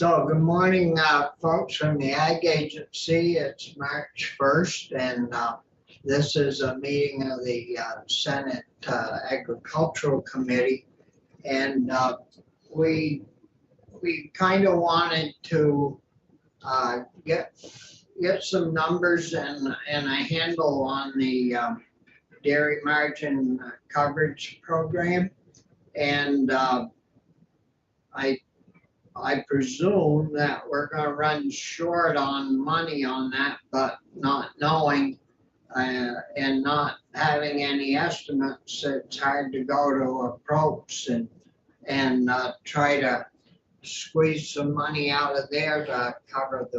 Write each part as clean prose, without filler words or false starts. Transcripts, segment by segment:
So good morning, folks from the Ag Agency. It's March 1st, and this is a meeting of the Senate Agricultural Committee. And we kind of wanted to get some numbers and a handle on the dairy margin coverage program. And I presume that we're going to run short on money on that, but not knowing and not having any estimates, it's hard to go to approach and try to squeeze some money out of there to cover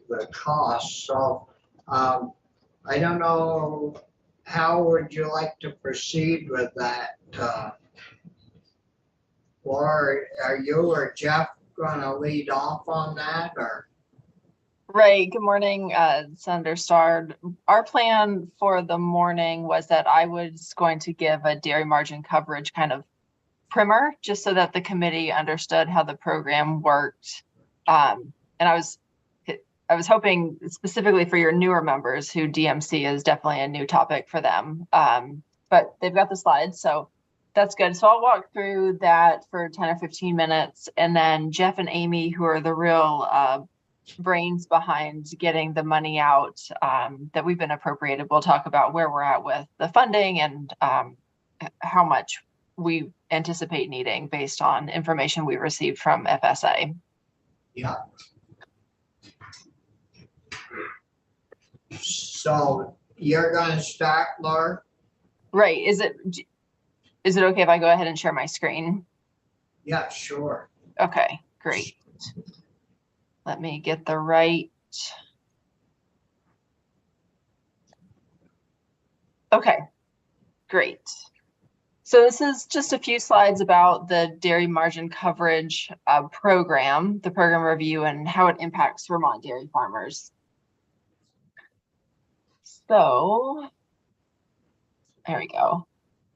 the costs. So I don't know, how would you like to proceed with that? Or are you or Jeff going to lead off on that, or? Right. Good morning, Senator Starr. Our plan for the morning was that I was going to give a dairy margin coverage kind of primer, just so that the committee understood how the program worked. And I was hoping specifically for your newer members who DMC is definitely a new topic for them. But they've got the slides, so that's good. So I'll walk through that for 10 or 15 minutes. And then Jeff and Amy, who are the real brains behind getting the money out that we've been appropriated, we'll talk about where we're at with the funding and how much we anticipate needing based on information we received from FSA. Yeah. So you're going to start, Laura? Right. Is it okay if I go ahead and share my screen? Yeah, sure. Okay, great. Let me get the right. Okay, great. So this is just a few slides about the dairy margin coverage program, the program review, and how it impacts Vermont dairy farmers. So there we go.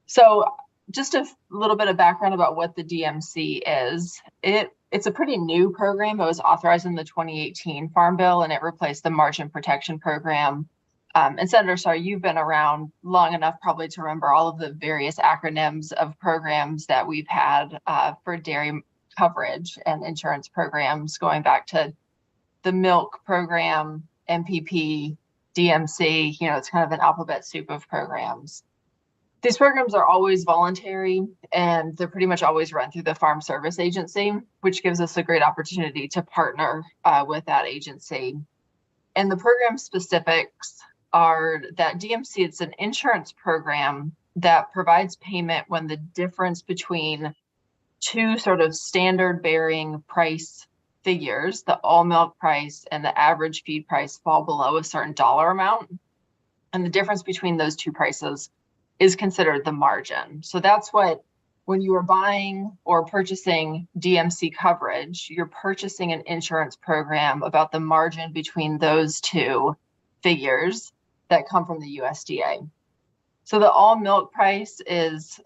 So just a little bit of background about what the DMC is. It's a pretty new program. It was authorized in the 2018 Farm Bill, and it replaced the Margin Protection Program. And Senator Starr, you've been around long enough probably to remember all of the various acronyms of programs that we've had for dairy coverage and insurance programs, going back to the milk program, MPP, DMC. You know, it's kind of an alphabet soup of programs. These programs are always voluntary, and they're pretty much always run through the Farm Service Agency, which gives us a great opportunity to partner with that agency. And the program specifics are that DMC, it's an insurance program that provides payment when the difference between two sort of standard bearing price figures, the all milk price and the average feed price, fall below a certain dollar amount. And the difference between those two prices is considered the margin. So that's what, when you are buying or purchasing DMC coverage, you're purchasing an insurance program about the margin between those two figures that come from the USDA. So the all milk price is,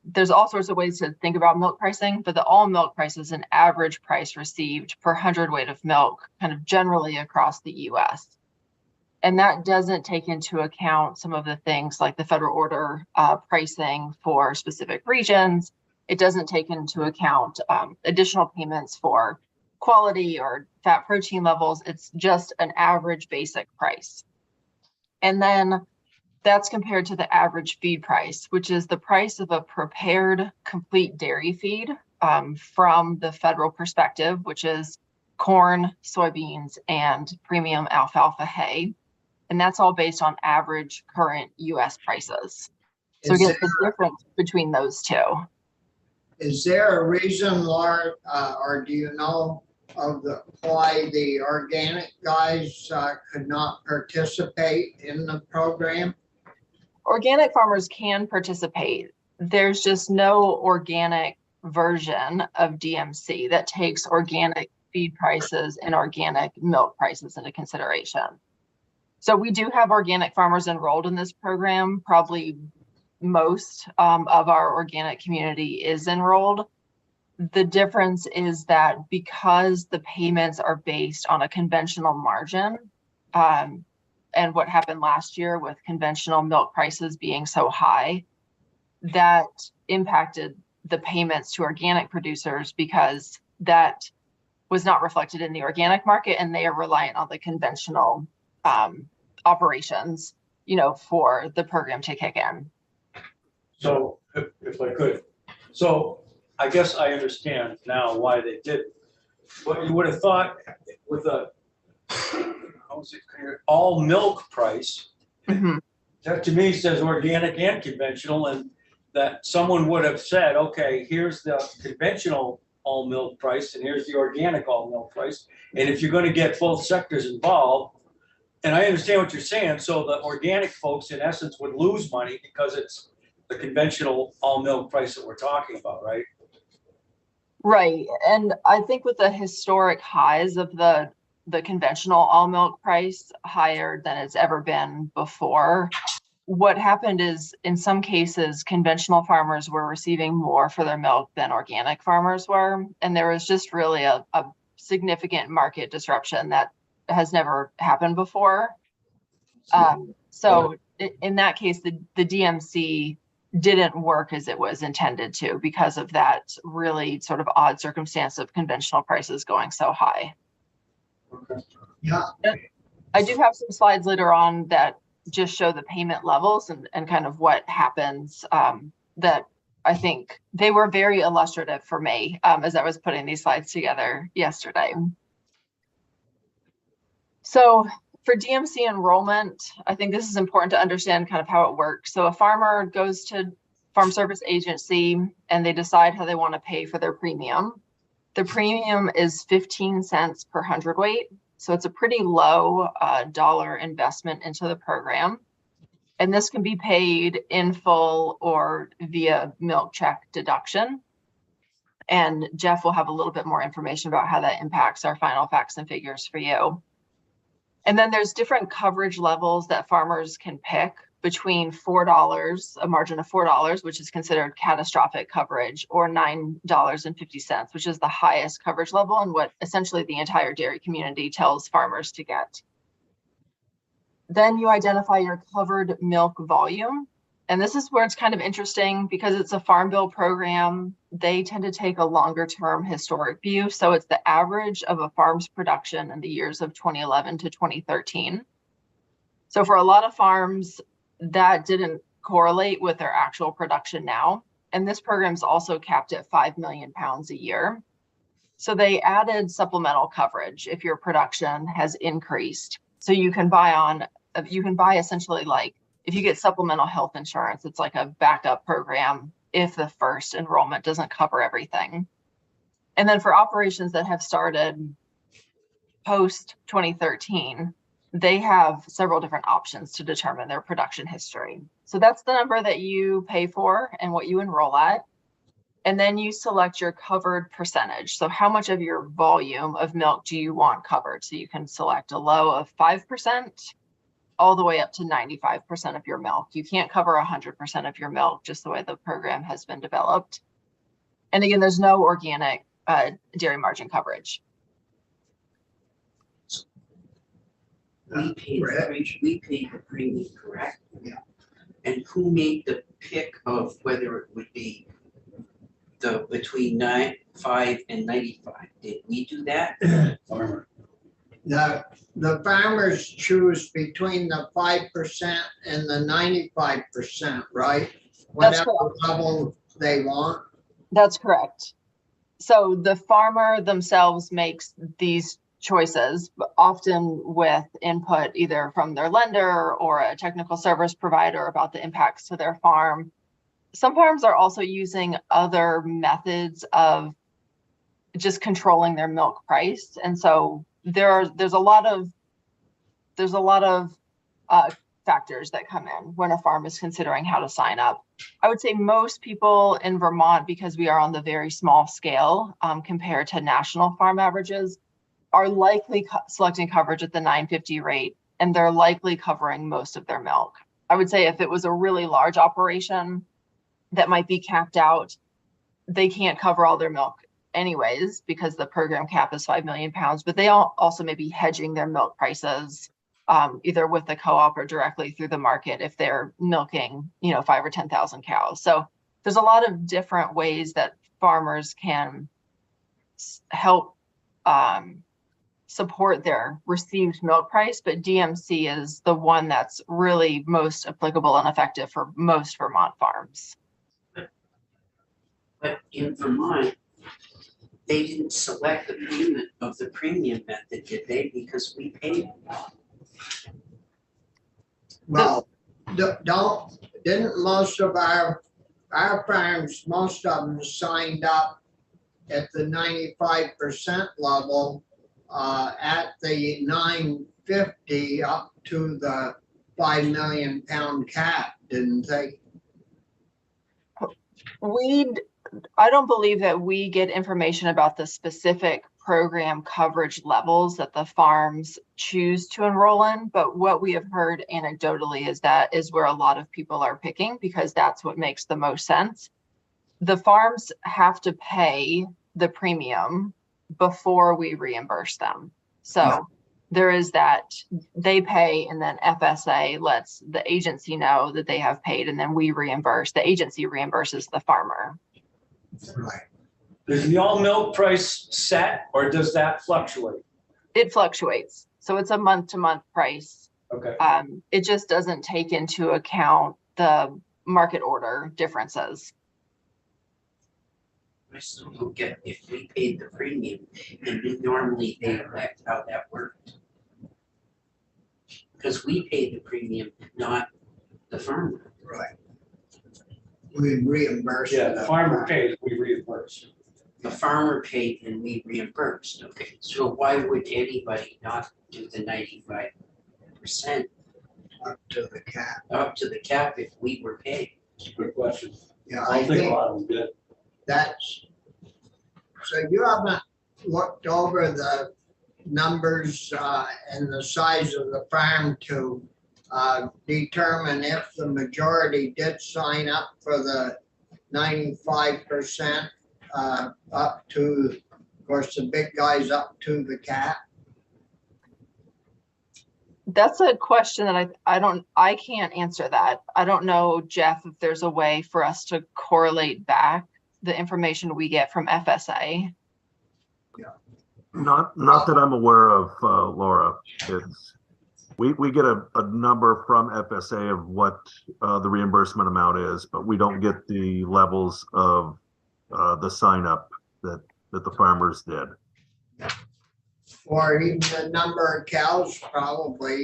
there's all sorts of ways to think about milk pricing, but the all milk price is an average price received per hundredweight of milk, kind of generally across the US. And that doesn't take into account some of the things like the federal order pricing for specific regions. It doesn't take into account additional payments for quality or fat protein levels. It's just an average basic price. And then that's compared to the average feed price, which is the price of a prepared complete dairy feed from the federal perspective, which is corn, soybeans, and premium alfalfa hay. And that's all based on average current US prices. So we get the difference between those two. Is there a reason, Laura, or do you know of why the organic guys could not participate in the program? Organic farmers can participate. There's just no organic version of DMC that takes organic feed prices and organic milk prices into consideration. So we do have organic farmers enrolled in this program. Probably most of our organic community is enrolled. The difference is that because the payments are based on a conventional margin, and what happened last year with conventional milk prices being so high, that impacted the payments to organic producers because that was not reflected in the organic market, and they are reliant on the conventional operations, for the program to kick in. So if I could, so I guess I understand now why they did it. But you would have thought with a, all milk price, Mhm. that to me says organic and conventional, and that someone would have said, okay, here's the conventional all milk price and here's the organic all milk price. And if you're going to get both sectors involved, and I understand what you're saying, so the organic folks in essence would lose money because it's the conventional all milk price that we're talking about, right? Right. And I think with the historic highs of the conventional all milk price higher than it's ever been before, what happened is in some cases, conventional farmers were receiving more for their milk than organic farmers were. And there was just really a significant market disruption that has never happened before. So in that case, the DMC didn't work as it was intended to because of that really sort of odd circumstance of conventional prices going so high. Okay. Yeah. I do have some slides later on that just show the payment levels and kind of what happens, that I think they were very illustrative for me as I was putting these slides together yesterday. So for DMC enrollment, I think this is important to understand kind of how it works. So a farmer goes to Farm Service Agency and they decide how they want to pay for their premium. The premium is 15 cents per hundredweight. So it's a pretty low dollar investment into the program. And this can be paid in full or via milk check deduction. And Jeff will have a little bit more information about how that impacts our final facts and figures for you. And then there's different coverage levels that farmers can pick between $4, a margin of $4, which is considered catastrophic coverage, or $9.50, which is the highest coverage level and what essentially the entire dairy community tells farmers to get. Then you identify your covered milk volume. And this is where it's kind of interesting because it's a farm bill program. They tend to take a longer term historic view. So it's the average of a farm's production in the years of 2011 to 2013. So for a lot of farms, that didn't correlate with their actual production now. And this program is also capped at 5 million pounds a year. So they added supplemental coverage if your production has increased. So you can buy essentially, like, if you get supplemental health insurance, it's like a backup program if the first enrollment doesn't cover everything. And then for operations that have started post 2013, they have several different options to determine their production history. So that's the number that you pay for and what you enroll at. And then you select your covered percentage. So how much of your volume of milk do you want covered? So you can select a low of 5%. All the way up to 95% of your milk. You can't cover 100% of your milk, just the way the program has been developed. And again, there's no organic dairy margin coverage. We paid the premium, correct? Yeah. And who made the pick of whether it would be between 5 and 95? Did we do that? Farmer. The farmers choose between the 5% and the 95%, right? That's Whatever correct. level they want. That's correct. So the farmer themselves makes these choices, often with input either from their lender or a technical service provider about the impacts to their farm. Some farms are also using other methods of just controlling their milk price. And so there's a lot of factors that come in when a farm is considering how to sign up. I would say most people in Vermont, because we are on the very small scale compared to national farm averages, are likely selecting coverage at the $9.50 rate, and they're likely covering most of their milk. I would say if it was a really large operation that might be capped out, they can't cover all their milk anyways, because the program cap is 5 million pounds, but they also may be hedging their milk prices, either with the co-op or directly through the market if they're milking, 5 or 10,000 cows. So there's a lot of different ways that farmers can help support their received milk price, but DMC is the one that's really most applicable and effective for most Vermont farms. But in Vermont, they didn't select the payment of the premium method, did they? Because we paid. Well, didn't most of our farms, most of them signed up at the 95% level, at the 950 up to the 5 million pound cap, didn't they? I don't believe that we get information about the specific program coverage levels that the farms choose to enroll in, but what we have heard anecdotally is that is where a lot of people are picking, because that's what makes the most sense. The farms have to pay the premium before we reimburse them. So Yeah. There is that they pay, and then FSA lets the agency know that they have paid, and then we reimburse. The agency reimburses the farmer. Right. Is the all milk price set, or does that fluctuate? It fluctuates. So it's a month-to-month price. Okay. It just doesn't take into account the market order differences. I still don't get if we paid the premium and normally they elect how that worked. Because we paid the premium, not the farmer. Right. We reimburse. Yeah, the farmer pays, we reimburse. The farmer paid and we reimbursed, okay, so why would anybody not do the 95% Up to the cap. up to the cap if we were paid? Good question. Yeah, I I don't think a think lot of them did. so you haven't looked over the numbers and the size of the farm to determine if the majority did sign up for the 95% up to, of course, the big guys up to the cap. That's a question that I can't answer that. I don't know, Jeff, if there's a way for us to correlate back the information we get from FSA. Not that I'm aware of, Laura. It's, we get a number from FSA of what the reimbursement amount is, but we don't get the levels of the sign up that the farmers did. Or even the number of cows, probably.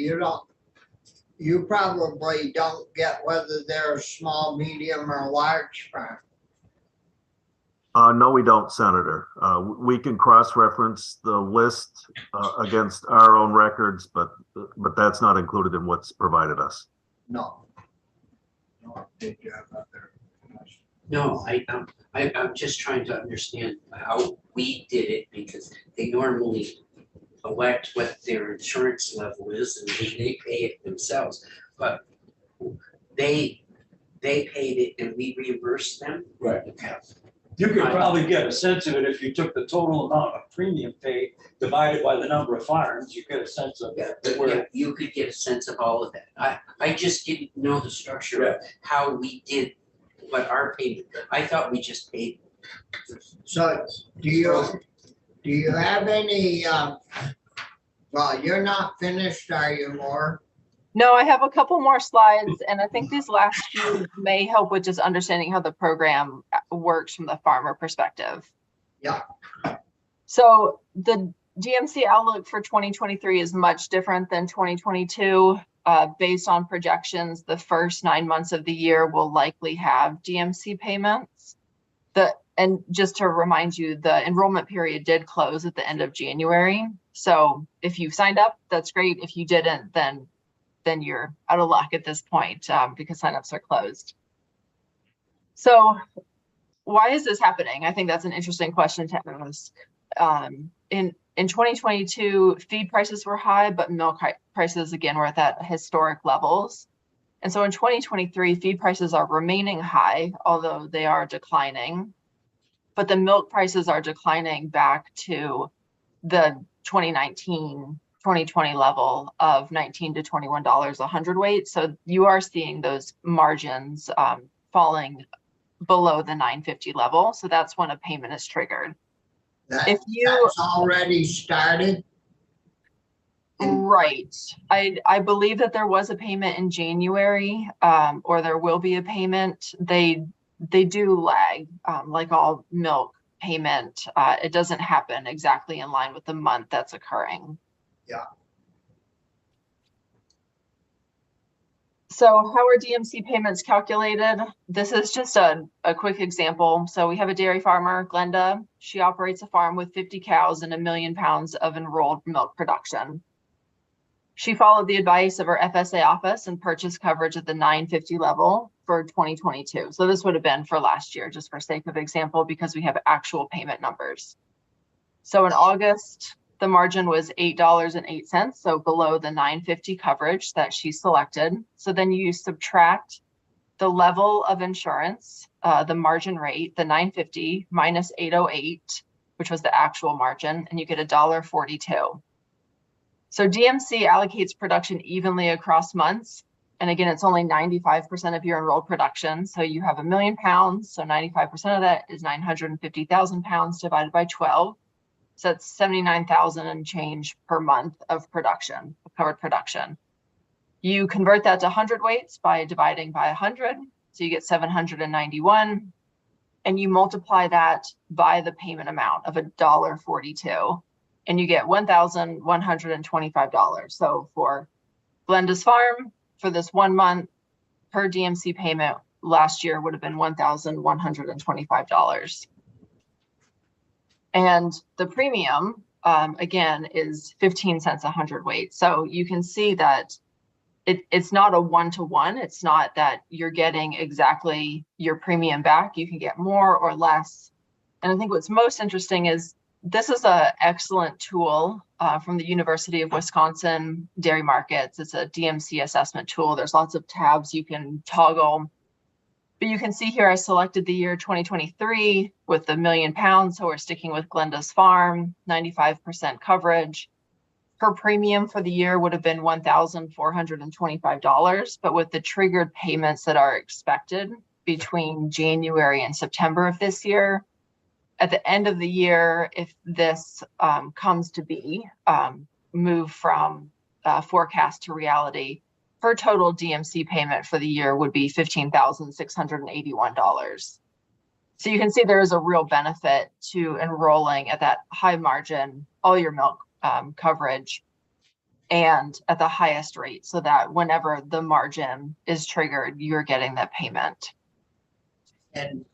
You probably don't get whether they're a small, medium, or large farm. No, we don't, Senator. We can cross-reference the list against our own records, but that's not included in what's provided us. No. No, did you have other questions? No, I'm just trying to understand how we did it, because they normally elect what their insurance level is and they pay it themselves, but they paid it and we reimbursed them. Right. Okay. You could probably get a sense of it if you took the total amount of premium paid divided by the number of farms, you get a sense of Yeah, where. you could get a sense of all of that. I just didn't know the structure of how we did what our payment. I thought we just paid. So do you have any, well, you're not finished, are you, Laura? No, I have a couple more slides, and I think these last few may help with just understanding how the program works from the farmer perspective. Yeah. So the DMC outlook for 2023 is much different than 2022. Based on projections, the first 9 months of the year will likely have DMC payments. And just to remind you, the enrollment period did close at the end of January. So if you signed up, that's great. If you didn't, then you're out of luck at this point, because signups are closed. So why is this happening? I think that's an interesting question to ask. In 2022, feed prices were high, but milk prices again were at that historic levels. And so in 2023, feed prices are remaining high, although they are declining. but the milk prices are declining back to the 2019, 2020 level of $19 to $21 a hundredweight. So you are seeing those margins falling below the 950 level. So that's when a payment is triggered. If you That's already started. right, I believe that there was a payment in January, or there will be a payment. They do lag, like all milk payment. It doesn't happen exactly in line with the month that's occurring. Yeah. So how are DMC payments calculated? This is just a quick example. So we have a dairy farmer, Glenda. She operates a farm with 50 cows and 1 million pounds of enrolled milk production. She followed the advice of her FSA office and purchased coverage at the 950 level for 2022. So this would have been for last year, just for sake of example, because we have actual payment numbers. So in August, the margin was $8.08, so below the 950 coverage that she selected. So then you subtract the level of insurance, the margin rate, the 950 minus 808, which was the actual margin, and you get $1.42. So DMC allocates production evenly across months. And again, it's only 95% of your enrolled production. So you have 1 million pounds. So 95% of that is 950,000 pounds divided by 12. So that's 79,000 and change per month of production, of covered production. You convert that to hundredweights by dividing by 100. So you get 791. And you multiply that by the payment amount of $1.42. And you get $1,125. So for Glenda's farm, for this 1 month, per DMC payment last year would have been $1,125. And the premium, again, is 15 cents a hundredweight. So you can see that it's not a one-to-one. It's not that you're getting exactly your premium back. You can get more or less. And I think what's most interesting is this is an excellent tool from the University of Wisconsin Dairy Markets. It's a DMC assessment tool. There's lots of tabs you can toggle. But you can see here I selected the year 2023 with the 1 million pounds. So we're sticking with Glenda's farm, 95% coverage. Her premium for the year would have been $1,425. But with the triggered payments that are expected between January and September of this year, at the end of the year, if this comes to be, move from forecast to reality, her total DMC payment for the year would be $15,681. So you can see there is a real benefit to enrolling at that high margin, all your milk coverage, and at the highest rate, so that whenever the margin is triggered, you're getting that payment. And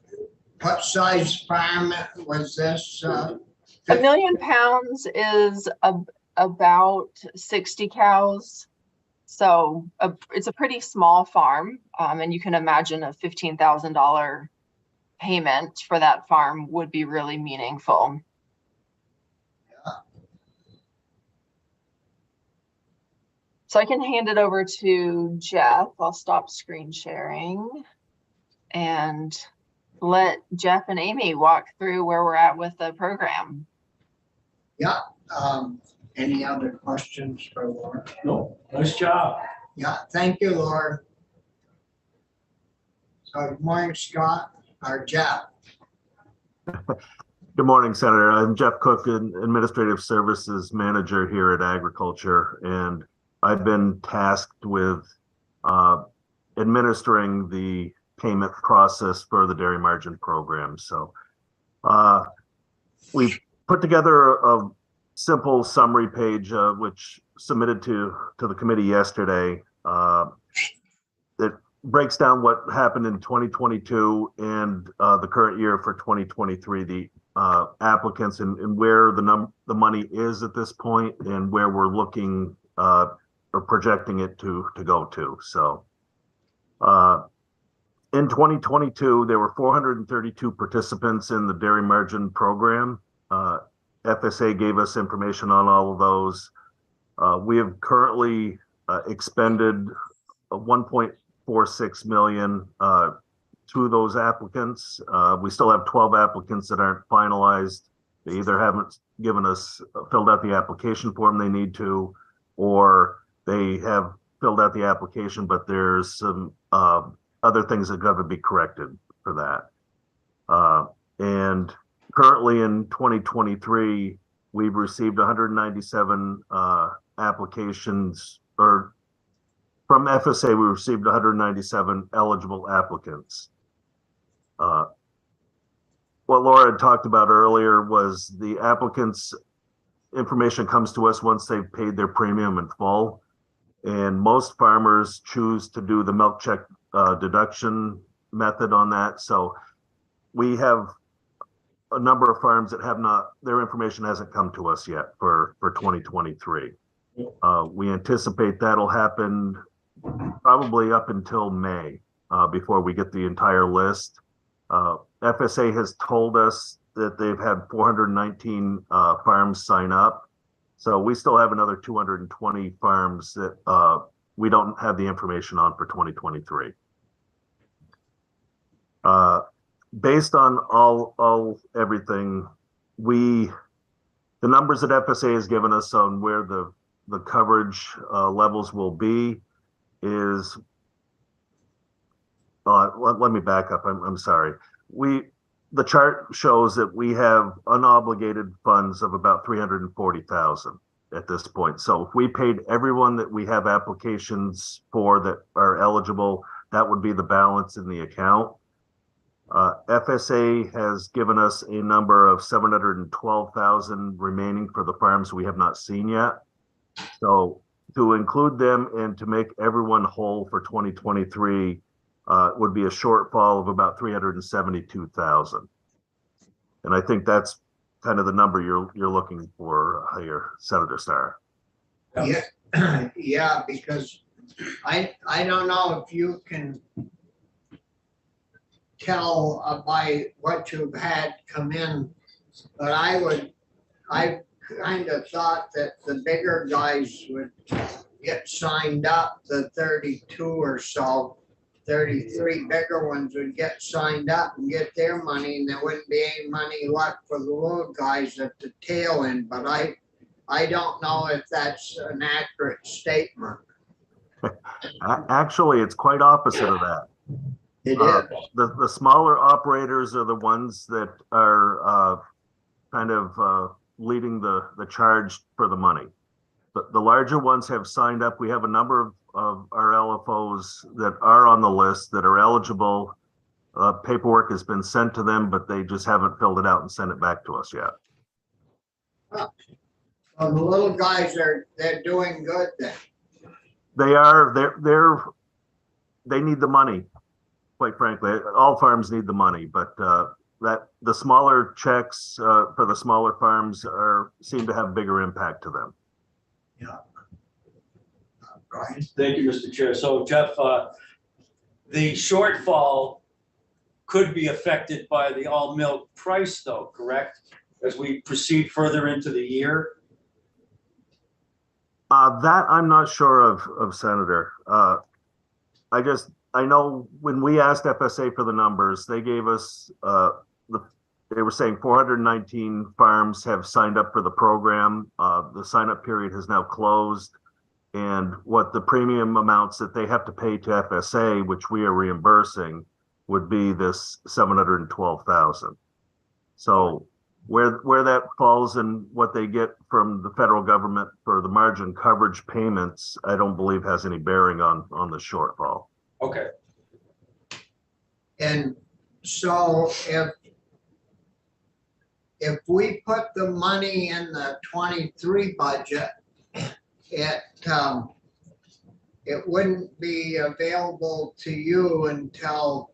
what size farm was this? 1 million pounds is about 60 cows. So it's a pretty small farm. And you can imagine a $15,000 payment for that farm would be really meaningful. Yeah. So I can hand it over to Jeff. I'll stop screen sharing and let Jeff and Amy walk through where we're at with the program. Yeah. Any other questions for Laura? No, nice job. Yeah, thank you, Laura. So good morning, Scott, or Jeff. Good morning, Senator. I'm Jeff Cook, Administrative Services Manager here at Agriculture, and I've been tasked with administering the payment process for the dairy margin program. So we've put together a simple summary page, which submitted to the committee yesterday. It breaks down what happened in 2022 and the current year for 2023, the applicants and where the money is at this point and where we're looking or projecting it to go to. So in 2022, there were 432 participants in the dairy margin program. FSA gave us information on all of those. We have currently expended 1.46 million to those applicants. We still have 12 applicants that aren't finalized. They either haven't given us, filled out the application form they need to, or they have filled out the application, but there's some other things that got to be corrected for that. And currently in 2023, we've received 197 applications, or from FSA, we received 197 eligible applicants. What Laura had talked about earlier was the applicants' information comes to us once they've paid their premium in full. And most farmers choose to do the milk check deduction method on that. So we have a number of farms that have not, their information hasn't come to us yet for 2023. We anticipate that'll happen probably up until May before we get the entire list. FSA has told us that they've had 419 farms sign up. So we still have another 220 farms that we don't have the information on for 2023. Based on everything, the numbers that FSA has given us on where the coverage levels will be is, let me back up. I'm sorry. The chart shows that we have unobligated funds of about 340,000 at this point. So if we paid everyone that we have applications for that are eligible, that would be the balance in the account. FSA has given us a number of 712,000 remaining for the farms we have not seen yet. So to include them and to make everyone whole for 2023 would be a shortfall of about 372,000. And I think that's kind of the number you're looking for here, Senator Starr. Yeah, yeah, because I don't know if you can tell by what you've had come in, but I kind of thought that the bigger guys would get signed up, the 32 or so, 33 bigger ones would get signed up and get their money, and there wouldn't be any money left for the little guys at the tail end. But I don't know if that's an accurate statement. Actually, it's quite opposite of that. It is. The smaller operators are the ones that are kind of leading the charge for the money. But the larger ones have signed up. We have a number of our LFOs that are on the list that are eligible. Paperwork has been sent to them, but they just haven't filled it out and sent it back to us yet. Well, the little guys they're doing good then. They are. They need the money. Quite frankly, all farms need the money, but that the smaller checks for the smaller farms seem to have bigger impact to them. Yeah. Brian? Thank you, Mr. Chair. So Jeff, the shortfall could be affected by the all milk price though, correct? As we proceed further into the year? That I'm not sure of, Senator. I know when we asked FSA for the numbers, they gave us, they were saying 419 farms have signed up for the program. The sign up period has now closed. And what the premium amounts that they have to pay to FSA, which we are reimbursing, would be this 712,000. So where that falls and what they get from the federal government for the margin coverage payments, I don't believe has any bearing on the shortfall. Okay. And so if we put the money in the 23 budget, it wouldn't be available to you until,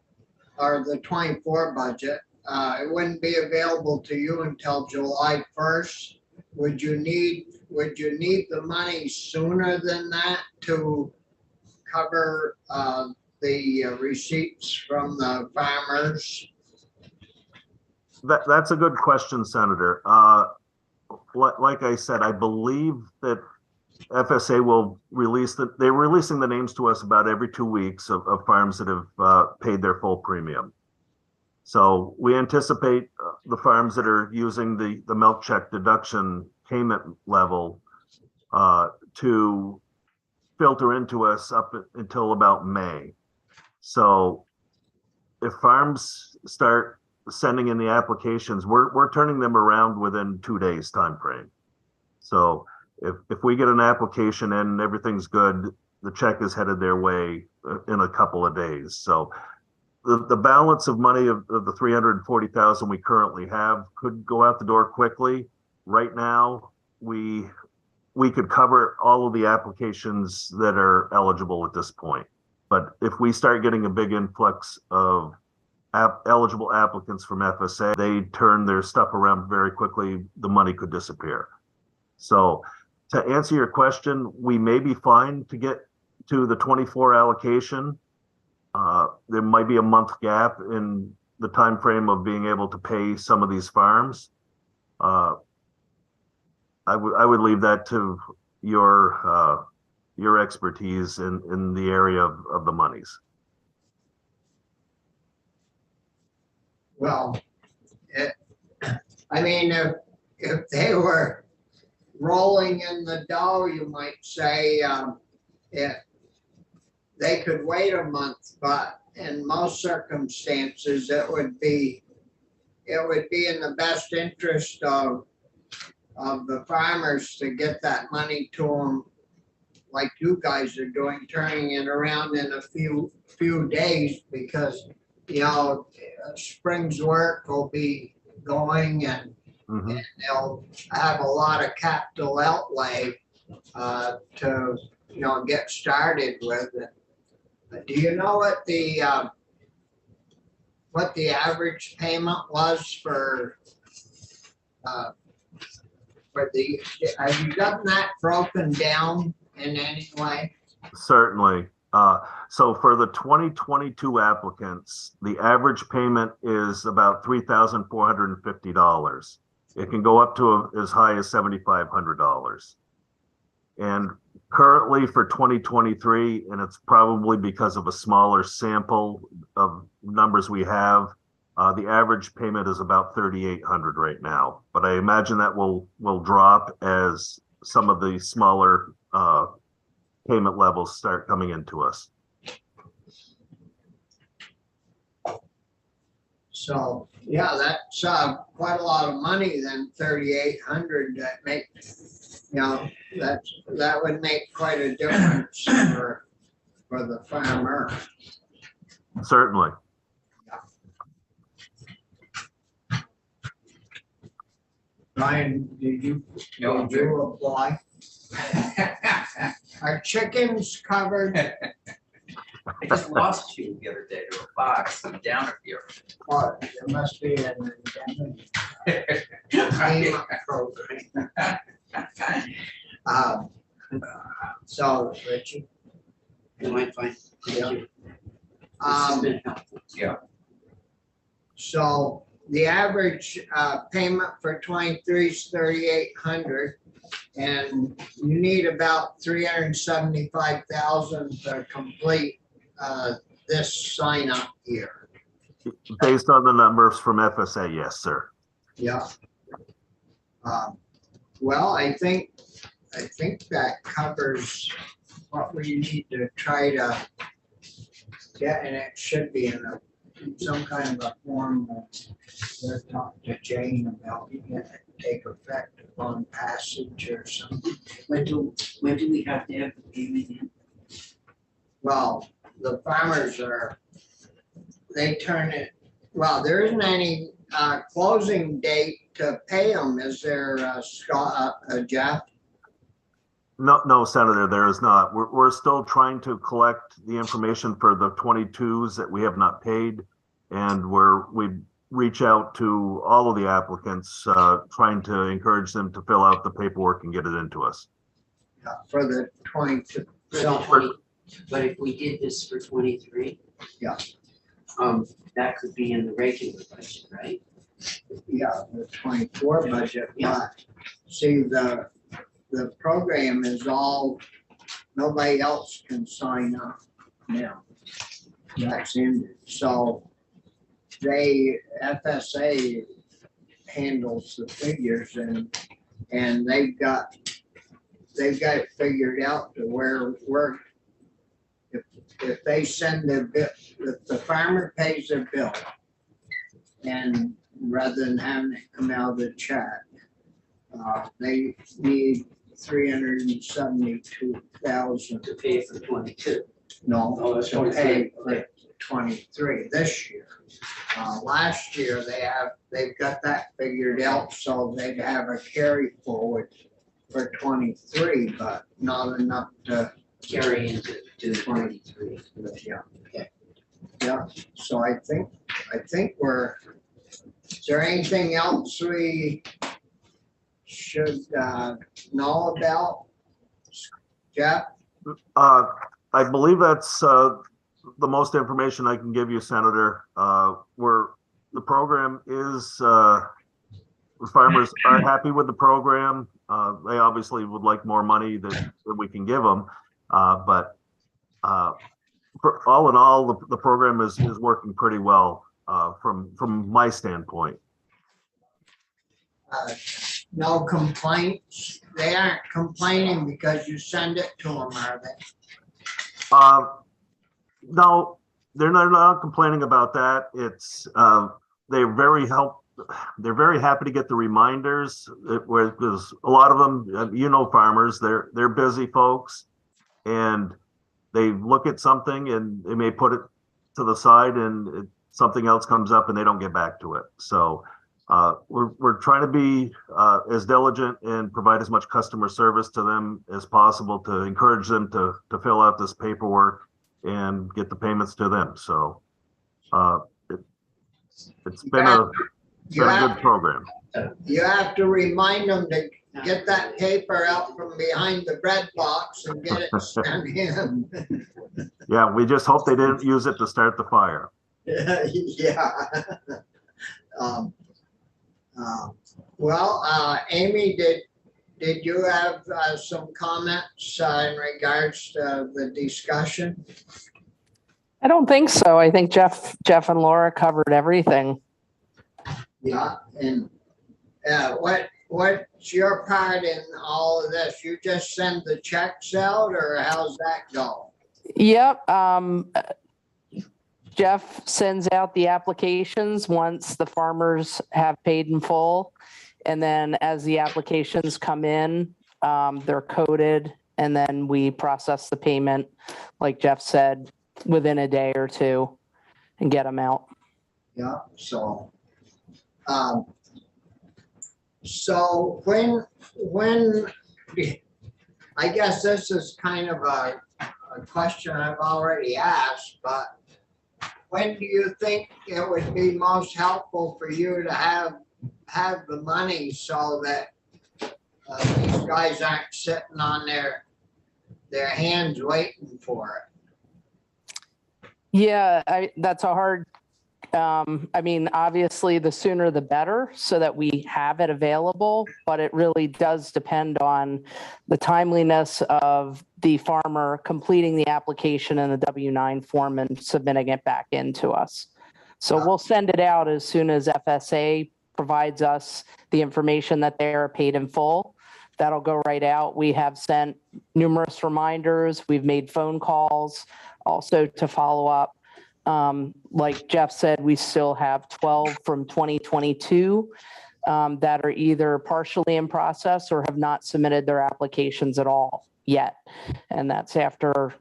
or the 24 budget, it wouldn't be available to you until July 1st. Would you need the money sooner than that to cover the receipts from the farmers? That's a good question, Senator. Like I said, I believe that FSA will they're releasing the names to us about every 2 weeks of farms that have paid their full premium. So we anticipate the farms that are using the milk check deduction payment level to filter into us up until about May. So if farms start sending in the applications, we're turning them around within 2 days time frame. So if we get an application in and everything's good, the check is headed their way in a couple of days. So the balance of money of the 340,000 we currently have could go out the door quickly. Right now, we could cover all of the applications that are eligible at this point. But if we start getting a big influx of eligible applicants from FSA, they turn their stuff around very quickly, the money could disappear. So to answer your question, we may be fine to get to the 24 allocation. There might be a month gap in the time frame of being able to pay some of these farms. I would leave that to your expertise in the area of the monies. Well, I mean, if they were rolling in the dough, you might say, they could wait a month, but in most circumstances, it would be in the best interest of the farmers to get that money to them, like you guys are doing, turning it around in a few days, because spring's work will be going and they'll have a lot of capital outlay to get started with it. Do you know what the average payment was for the? Have you gotten that broken down in any way? Certainly. So for the 2022 applicants, the average payment is about $3,450. It can go up to as high as $7,500. And currently for 2023, and it's probably because of a smaller sample of numbers we have, the average payment is about $3,800 right now. But I imagine that will drop as some of the smaller payment levels start coming into us. So yeah, that's quite a lot of money. Then 3,800 that that would make quite a difference for the farmer. Certainly. Brian, did you apply? Are chickens covered? I just lost you the other day to a box. I'm down a few. Oh, there must be an endemic program. So, Richie. Am I fine? Thank Yeah. you. This has been helpful. Yeah. So the average payment for 23 is 3,800, and you need about 375,000 to complete this sign up year. Based on the numbers from FSA, yes, sir. Yeah. Well, I think that covers what we need to try to get, and it should be in some kind of a form we'll talk to Jane about it take effect upon passage or something. When do we have to have the payment in? Well, the farmers they turn it, well, there isn't any closing date to pay them, is there, Scott, Jeff? No, Senator, there is not. We're still trying to collect the information for the 22s that we have not paid. And we reach out to all of the applicants, trying to encourage them to fill out the paperwork and get it into us. For the 22. For the 20, but if we did this for 23? Yeah. That could be in the regular budget, right? Yeah, the 24 budget, Yeah. but see, the the program is all, nobody else can sign up now. That's ended. So FSA handles the figures and they've got it figured out to where if they send their bill, if the farmer pays their bill and rather than having it come out of the check, they need 372,000 To pay for 22. No, Oh, that's to 23. pay for 23 this year. Last year, they've got that figured out, so they'd have a carry forward for 23, but not enough to, Carry into 23. yeah. Okay. Yeah, so I think we're, is there anything else we should know about? Jeff? I believe that's the most information I can give you, Senator. Where the program is, the farmers are happy with the program. They obviously would like more money that we can give them. But for all in all, the program is working pretty well from my standpoint. No complaints? They aren't complaining because you send it to them, are they? No, they're not complaining about that. It's they're very happy to get the reminders because a lot of them, farmers, they're busy folks, and they look at something and they may put it to the side and something else comes up and they don't get back to it. So we're trying to be as diligent and provide as much customer service to them as possible to encourage them to fill out this paperwork and get the payments to them. So it's been a good program. You have to remind them to get that paper out from behind the bread box and get it sent in. Yeah, we just hope they didn't use it to start the fire. Yeah. Well, Amy, did you have some comments in regards to the discussion? I don't think so. I think Jeff and Laura covered everything. Yeah, and what's your part in all of this? You just send the checks out, or how's that go? Yep. Jeff sends out the applications once the farmers have paid in full. And then as the applications come in, they're coded, and then we process the payment, like Jeff said, within a day or two and get them out. Yeah, so when I guess this is kind of a question I've already asked, but when do you think it would be most helpful for you to have the money so that these guys aren't sitting on their hands waiting for it? Yeah, that's a hard, obviously the sooner the better so that we have it available, but it really does depend on the timeliness of the farmer completing the application in the W-9 form and submitting it back into us. So we'll send it out as soon as FSA provides us the information that they are paid in full. That'll go right out. We have sent numerous reminders. We've made phone calls also to follow up. Like Jeff said, we still have 12 from 2022 that are either partially in process or have not submitted their applications at all yet. And that's after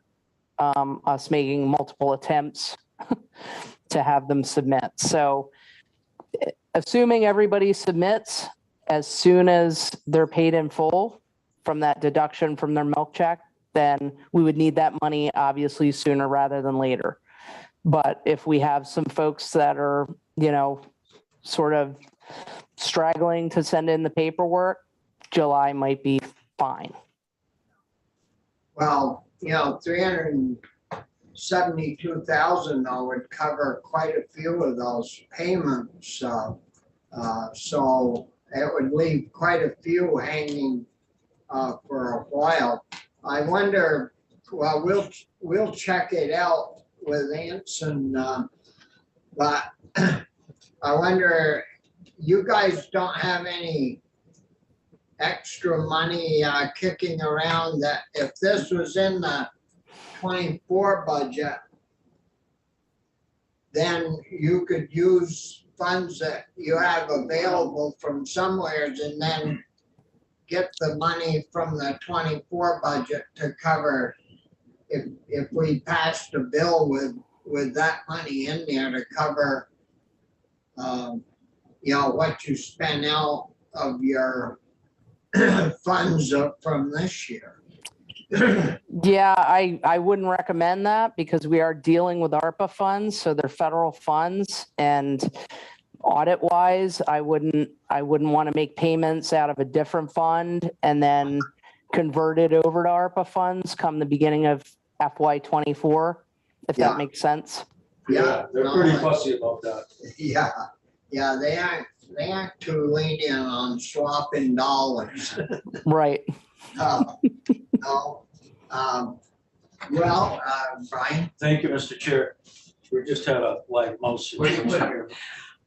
us making multiple attempts to have them submit. So assuming everybody submits as soon as they're paid in full from that deduction from their milk check, then we would need that money obviously sooner rather than later. But if we have some folks that are, sort of straggling to send in the paperwork, July might be fine. Well, 372,000 though would cover quite a few of those payments. So it would leave quite a few hanging for a while. I wonder, well, we'll check it out with Anson, but I wonder, you guys don't have any extra money kicking around that if this was in the 24 budget, then you could use funds that you have available from somewheres and then get the money from the 24 budget to cover, if we passed a bill with that money in there to cover, what you spend out of your funds from this year. Yeah, I wouldn't recommend that because we are dealing with ARPA funds, so they're federal funds, and audit wise, I wouldn't want to make payments out of a different fund and then convert it over to ARPA funds come the beginning of FY '24, if Yeah. that makes sense. Yeah, They're pretty fussy about that. Yeah, they aren't too lenient on swapping dollars. Right. No. Well, Brian, Thank you, Mr. Chair. We just had a live mouse. What do you put here?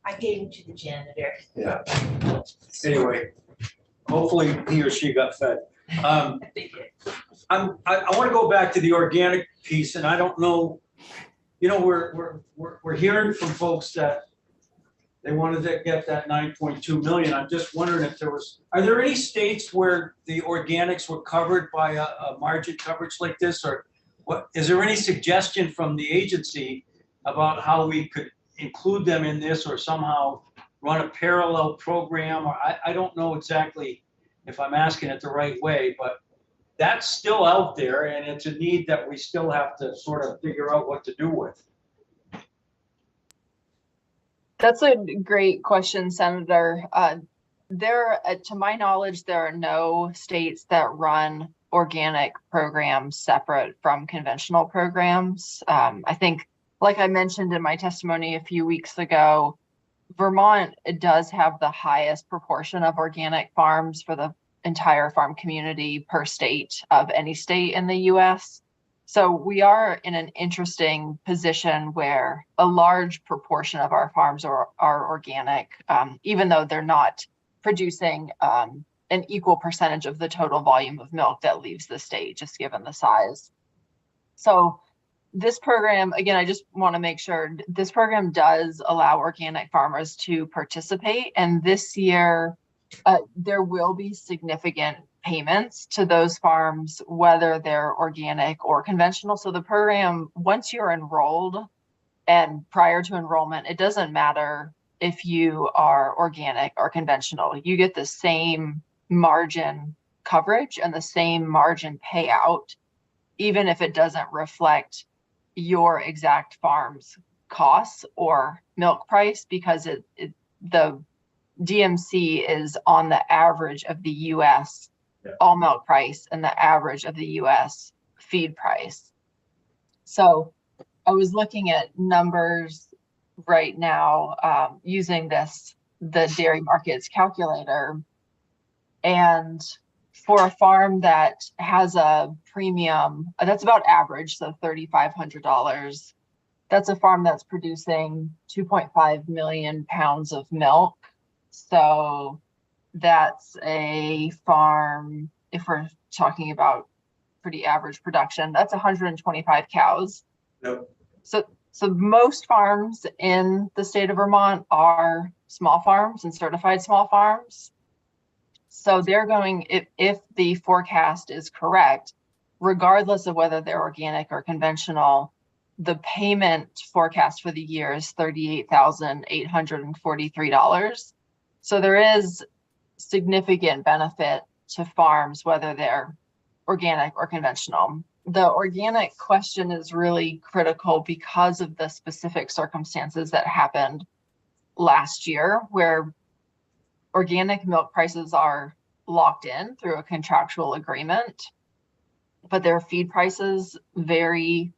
I gave him to the janitor. Yeah. Anyway, hopefully he or she got fed. I want to go back to the organic piece, and I don't know, we're hearing from folks that they wanted to get that 9.2 million. I'm just wondering if are there any states where the organics were covered by a margin coverage like this, or what? Is there any suggestion from the agency about how we could include them in this or somehow run a parallel program? Or I don't know exactly if I'm asking it the right way, but that's still out there and it's a need that we still have to sort of figure out what to do with. That's a great question, Senator. To my knowledge, there are no states that run organic programs separate from conventional programs. I think, like I mentioned in my testimony a few weeks ago, Vermont does have the highest proportion of organic farms for the entire farm community per state of any state in the US. So we are in an interesting position where a large proportion of our farms are organic, even though they're not producing an equal percentage of the total volume of milk that leaves the state, just given the size. So this program, again, I just want to make sure this program does allow organic farmers to participate. And this year, there will be significant payments to those farms, whether they're organic or conventional. So the program, once you're enrolled and prior to enrollment, it doesn't matter if you are organic or conventional. You get the same margin coverage and the same margin payout, even if it doesn't reflect your exact farm's costs or milk price, because the DMC is on the average of the US all milk price and the average of the US feed price. So I was looking at numbers right now using the dairy markets calculator, and for a farm that has a premium, that's about average, so $3,500, that's a farm that's producing 2.5 million pounds of milk. So that's a farm, if we're talking about pretty average production, that's 125 cows. Yep. So most farms in the state of Vermont are small farms and certified small farms. So they're going, if the forecast is correct, regardless of whether they're organic or conventional, the payment forecast for the year is $38,843. So there is significant benefit to farms, whether they're organic or conventional. The organic question is really critical because of the specific circumstances that happened last year, where organic milk prices are locked in through a contractual agreement, but their feed prices vary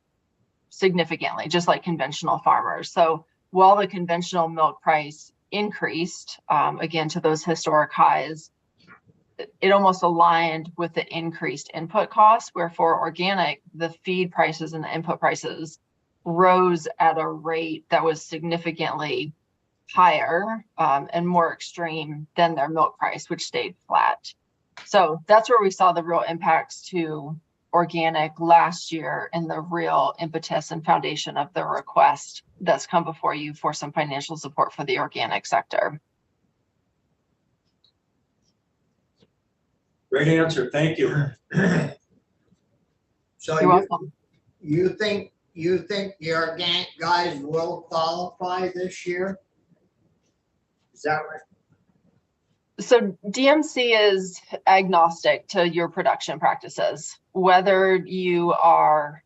significantly, just like conventional farmers. So while the conventional milk price increased again to those historic highs, it almost aligned with the increased input costs, where for organic, the feed prices and the input prices rose at a rate that was significantly higher and more extreme than their milk price, which stayed flat. So that's where we saw the real impacts to organic last year and the real impetus and foundation of the request that's come before you for some financial support for the organic sector. Great answer. Thank you. So You're welcome. you think the organic guys will qualify this year? Is that right? So DMC is agnostic to your production practices, whether you are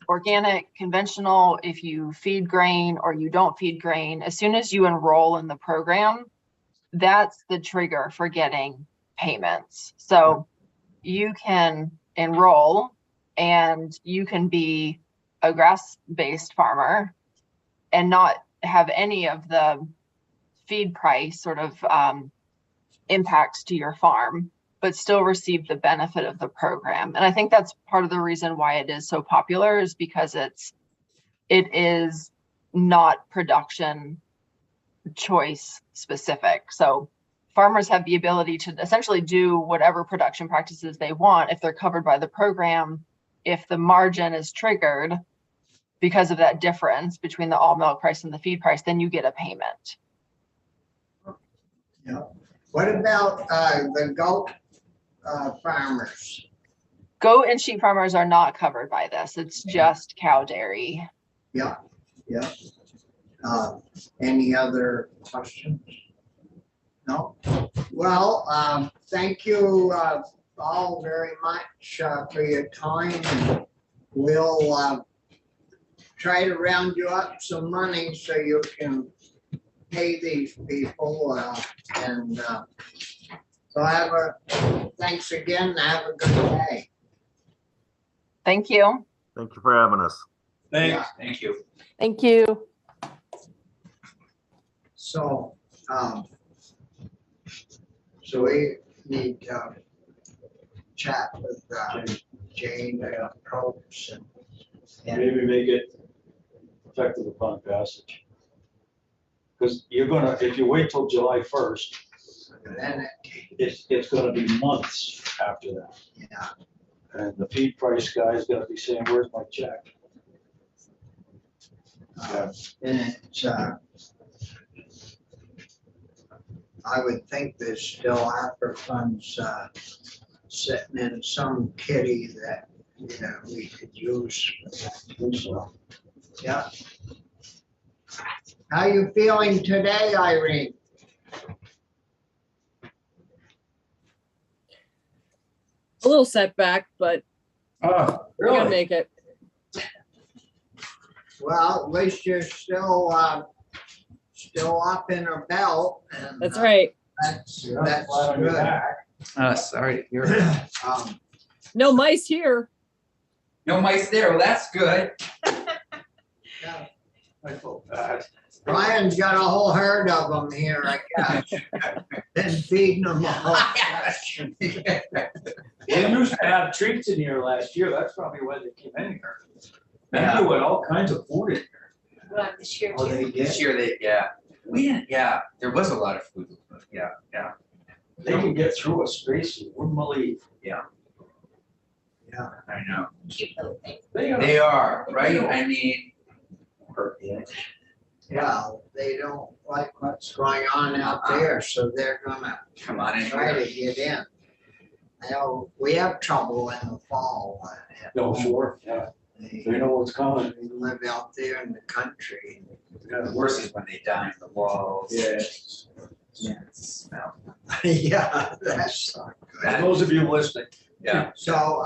organic, conventional, if you feed grain or you don't feed grain. As soon as you enroll in the program, that's the trigger for getting payments. So you can enroll and you can be a grass-based farmer and not have any of the feed price sort of impacts to your farm, but still receive the benefit of the program. And I think that's part of the reason why it is so popular, is because it is not production choice specific. So farmers have the ability to essentially do whatever production practices they want if they're covered by the program. If the margin is triggered because of that difference between the all milk price and the feed price, then you get a payment. Yeah. What about the goat farmers? Goat and sheep farmers are not covered by this. It's just cow dairy. Yeah. Any other questions? No? Well, thank you all very much for your time. We'll try to round you up some money so you can pay these people and so thanks again. Have a good day. Thank you. Thank you for having us. Thanks. Yeah. Thank you. Thank you. So we need to chat with Jane Probst and Maybe make it effective upon passage. Because you're gonna, if you wait till July 1st, then it's gonna be months after that. yeah. And the feed price guy is gonna be saying, where's my check? And it's I would think there's still AFRA funds sitting in some kitty that we could use for that. So, yeah. How you feeling today, Irene? A little setback, but Oh, we're gonna make it. Well, at least you're still up in her belt. And, That's right. That's Flat on your good. back. Sorry, to hear. Um, No mice here. No mice there. Well, that's good. yeah. I felt bad. Brian's got a whole herd of them here, I guess. Been feeding them all. They used to have treats in here last year. That's probably why they came in here. Yeah. They put all kinds of food in here. Well, this year Oh, too. they did? This year we didn't, there was a lot of food. Yeah. They can get through a space you wouldn't believe. I know. Cute little thing. They are, right? I mean, Well, they don't like what's going on out there, so they're gonna come on in try here. to get in. I know we have trouble in the fall. No, sure, yeah. They They know what's coming. live out there in the country. The worst is when they die in the walls. Yeah. Smell. Yeah, that's not For good. those of you listening, Yeah, So,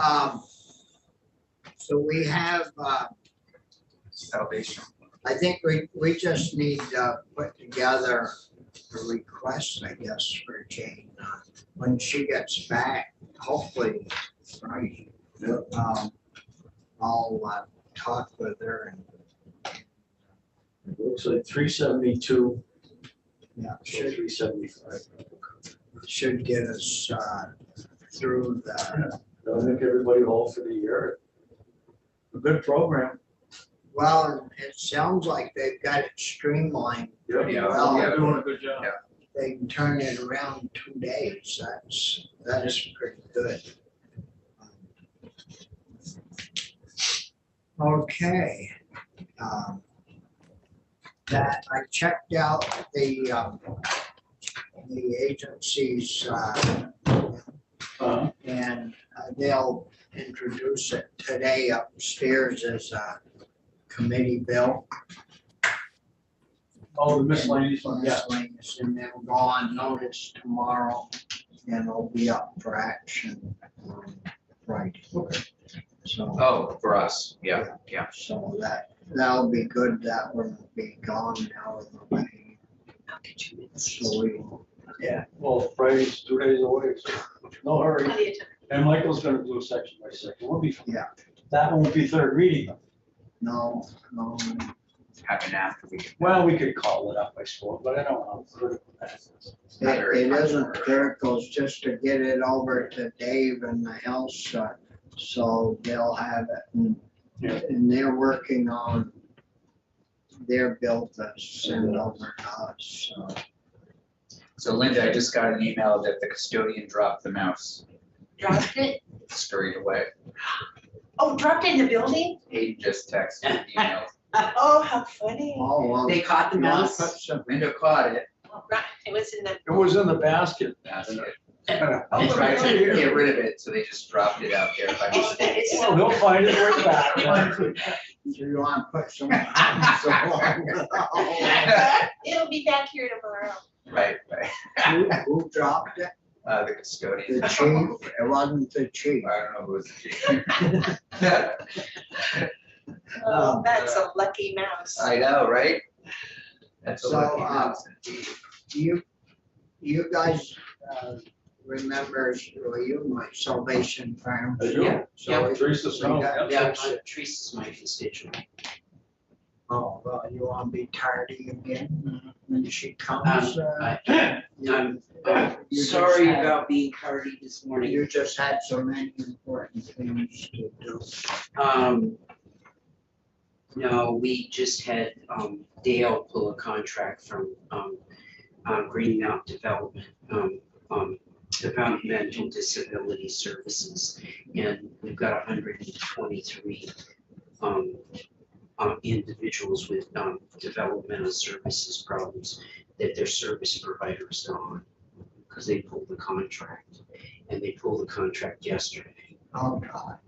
so we have, salvation. I think we just need to put together a request, I guess, for Jane. When she gets back, hopefully, right? I'll talk with her and, it looks like 372. yeah, Should 375. should get us through the, I think everybody all for the year. A good program. well, it sounds like they've got it streamlined pretty Yeah, well. yeah. Doing a good job. Yeah. They can turn it around in 2 days. That is pretty good. Okay. That I checked out the agencies and they'll introduce it today upstairs as a committee bill. Oh, the miscellaneous one, yeah. Miscellaneous, and then we'll go on notice tomorrow and it'll be up for action on Friday. Okay. So, Oh, for us, yeah, yeah. so that'll be good. That will be gone now in the way. So we, Yeah. Well, Friday's 2 days away, so no hurry. Plenty of time. And Michael's gonna do a section by section. We'll be. Yeah. That won't be third reading. no, Happen after we. Well, we could call it up, I suppose, but I don't know. how critical that is. it isn't critical. It's just to get it over to Dave and the house. So they'll have it Yeah. and they're working on their bill to send over to us. So. So Linda, I just got an email that the custodian dropped the mouse, Dropped it? scurried away. Oh, dropped it in the building? Hayden just texted, emailed. Oh, how funny. Oh, well. They caught the you wanna mouse? put some- Linda caught it. Oh, right, it was in the. It was in the basket. Basket. Oh, They tried to really? get rid of it, so they just dropped it out there by Oh, mistake. that is Well, so. he'll find it right back. Do you want to put some? It'll be back here tomorrow. Right, right. Who dropped it? The custodian. The chief? It wasn't the chief. I don't know who was the chief. Oh, that's a lucky mouse. I know, right? That's a So, lucky mouse indeed. You guys remember, well, you my Salvation Farm. I do. Yeah. So Teresa we Snow, got- Yeah, Teresa's my constituent. Oh, well, you want to be tardy again when she comes? I'm You just sorry had- about being tardy this morning. You just had so many important things to do. No, we just had Dale pull a contract from Green Mountain Development, Developmental Disability Services. And we've got 123 individuals with developmental services problems that their service providers on, because they pulled the contract. And they pulled the contract yesterday. Oh, God.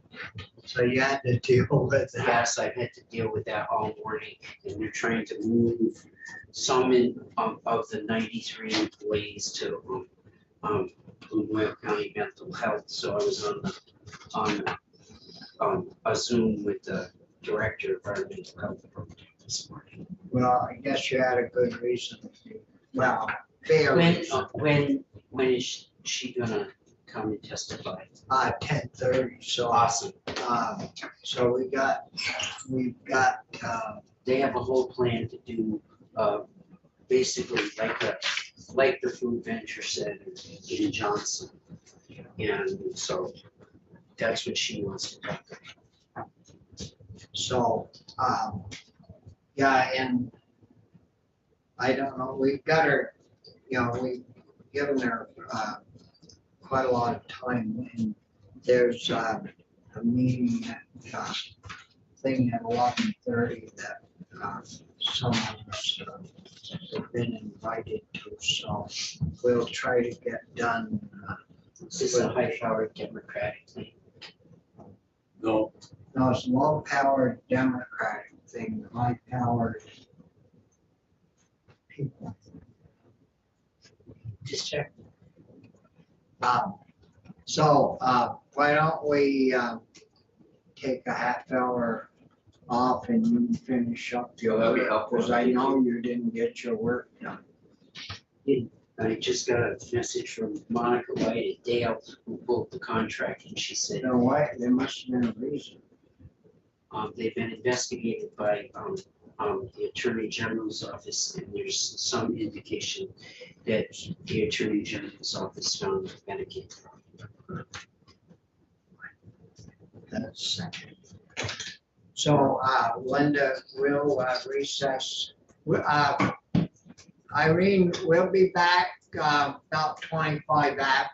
So you had to deal with that. Yes, I've had to deal with that all morning, and they're trying to move some of the 93 employees to Blue County Mental Health. So I was on a Zoom with the director of our mental health program this morning. Well, I guess you had a good reason. Well, fair When reason. when is she gonna come and testify? 10:30, so, Awesome. so we've got, They have a whole plan to do basically like the Food Venture Center in Johnson. And so that's what she wants to talk about. so, yeah, and I don't know, we've got her, we've given her, quite a lot of time, and there's, a meeting at, thing at 11:30 that, some of us have been invited to, so we'll try to get done. This is a high-powered Democratic thing. No, No, it's low-powered Democratic thing, high-powered people. Just check. So, why don't we, take a half hour off and you can finish up your That'd be work, helpful. because I know you didn't get your work done. I just got a message from Monica White at Dale, who pulled the contract, and she said, You know what, there must have been a reason. they've been investigated by the Attorney General's office, and there's some indication that the Attorney General's office found Medicaid fraud. That's second. So, Linda will recess. Irene will be back about 25 after.